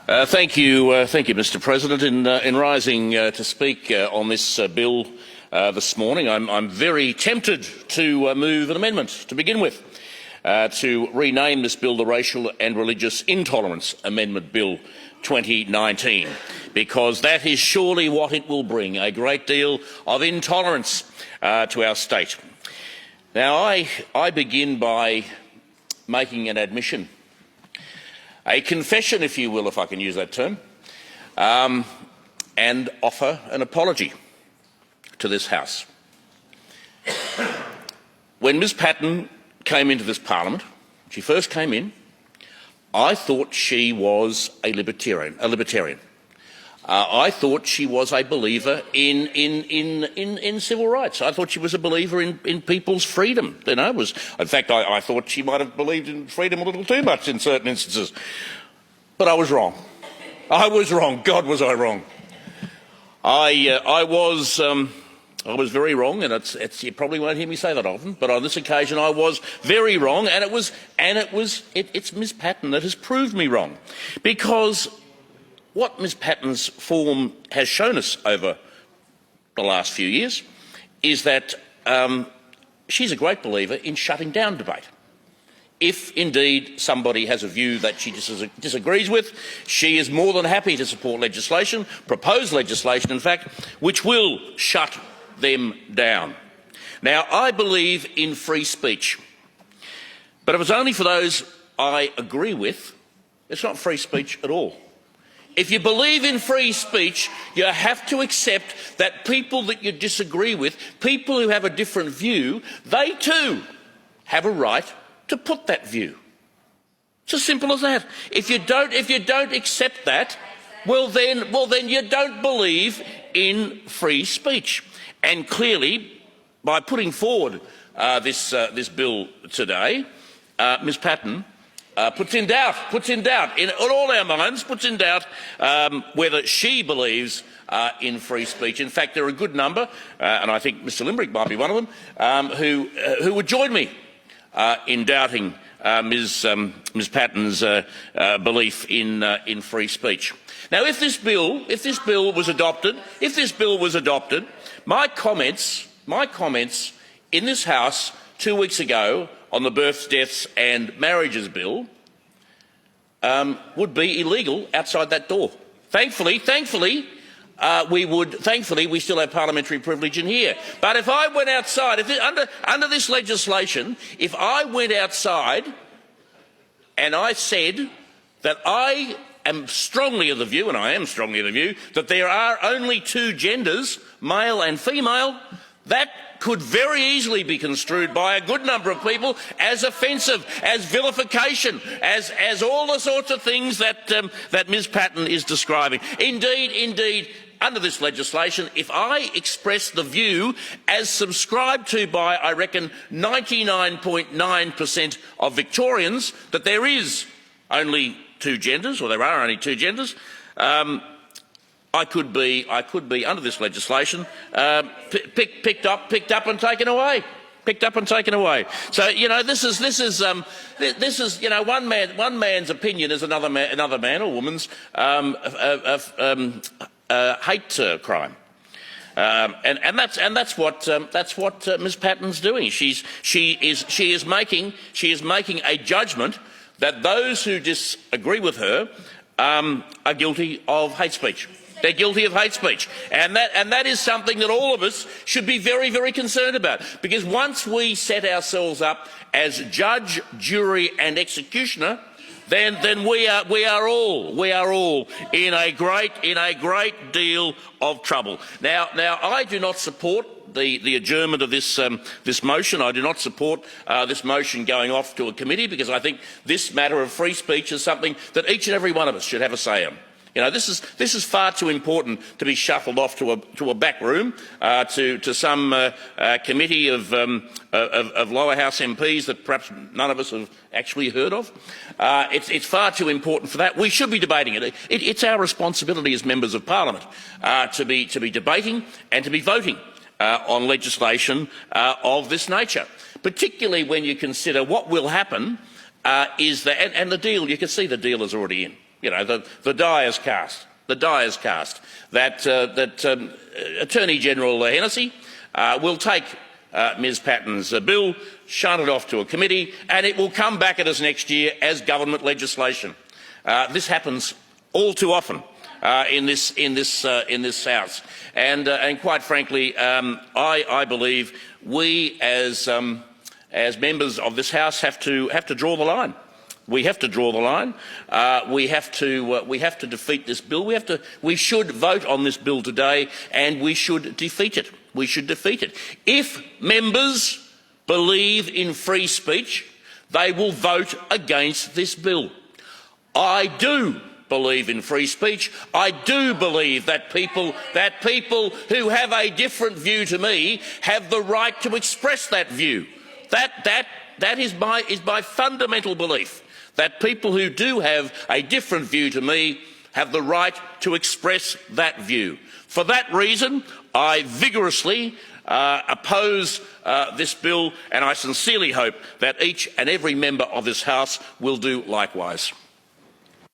Thank you, Mr. President. In rising to speak on this bill this morning, I'm very tempted to move an amendment to begin with, to rename this bill the Racial and Religious Intolerance Amendment Bill 2019, because that is surely what it will bring, a great deal of intolerance to our state. Now, I begin by making an admission, a confession, if you will, if I can use that term, and offer an apology to this House. When Ms Patten came into this Parliament, she first came in, I thought she was a libertarian. I thought she was a believer in civil rights. I thought she was a believer in people's freedom. In fact, I thought she might have believed in freedom a little too much in certain instances. But I was wrong. I was wrong. God, was I wrong. I was very wrong, and you probably won't hear me say that often, but on this occasion I was very wrong, and it's Ms Patten that has proved me wrong, because what Ms Patten's form has shown us over the last few years is that she's a great believer in shutting down debate. If indeed somebody has a view that she disagrees with, she is more than happy to support legislation, propose legislation in fact, which will shut them down. Now, I believe in free speech, but if it's only for those I agree with, it's not free speech at all. If you believe in free speech, you have to accept that people that you disagree with, people who have a different view, they too have a right to put that view. It's as simple as that. If you don't accept that, well then you don't believe in free speech. And clearly, by putting forward this bill today, Ms Patten puts in doubt, in all our minds, puts in doubt whether she believes in free speech. In fact, there are a good number, and I think Mr Limbrick might be one of them, who would join me in doubting Ms Patten's belief in free speech. Now, if this bill was adopted, my comments in this House 2 weeks ago on the Births, Deaths and Marriages Bill would be illegal outside that door. Thankfully, we still have parliamentary privilege in here. But if I went outside, under this legislation, if I went outside and I said that I am strongly of the view, and I am strongly of the view, that there are only two genders, male and female, that could very easily be construed by a good number of people as offensive, as vilification, as all the sorts of things that Ms Patten is describing. Indeed, under this legislation, if I express the view as subscribed to by, I reckon, 99.9% of Victorians, that there is only two genders, or there are only two genders, I could be under this legislation picked up and taken away. So this is one man's opinion is another man or woman's hate crime. And that's what Ms Patten's doing. She is making a judgment that those who disagree with her are guilty of hate speech. They're guilty of hate speech. And that is something that all of us should be very, very concerned about. Because once we set ourselves up as judge, jury and executioner, then we are all in a great deal of trouble. Now I do not support the adjournment of this motion. I do not support this motion going off to a committee, because I think this matter of free speech is something that each and every one of us should have a say in. This is far too important to be shuffled off to a back room to some committee of lower house MPs that perhaps none of us have actually heard of. It's far too important for that. We should be debating it. It's our responsibility as members of Parliament to be debating and to be voting on legislation of this nature, particularly when you consider what will happen is that, and the deal, you can see the deal is already in. You know, the die is cast. The die is cast that Attorney General Hennessy will take Ms Patton's bill, shunt it off to a committee, and it will come back at us next year as government legislation. This happens all too often in this House, and quite frankly, I believe we as members of this House have to draw the line. We have to draw the line. We have to defeat this bill. We should vote on this bill today, and we should defeat it. We should defeat it. If members believe in free speech, they will vote against this bill. I do believe in free speech. I do believe that people who have a different view to me have the right to express that view. That is my fundamental belief, that people who do have a different view to me have the right to express that view. For that reason, I vigorously oppose this bill, and I sincerely hope that each and every member of this House will do likewise.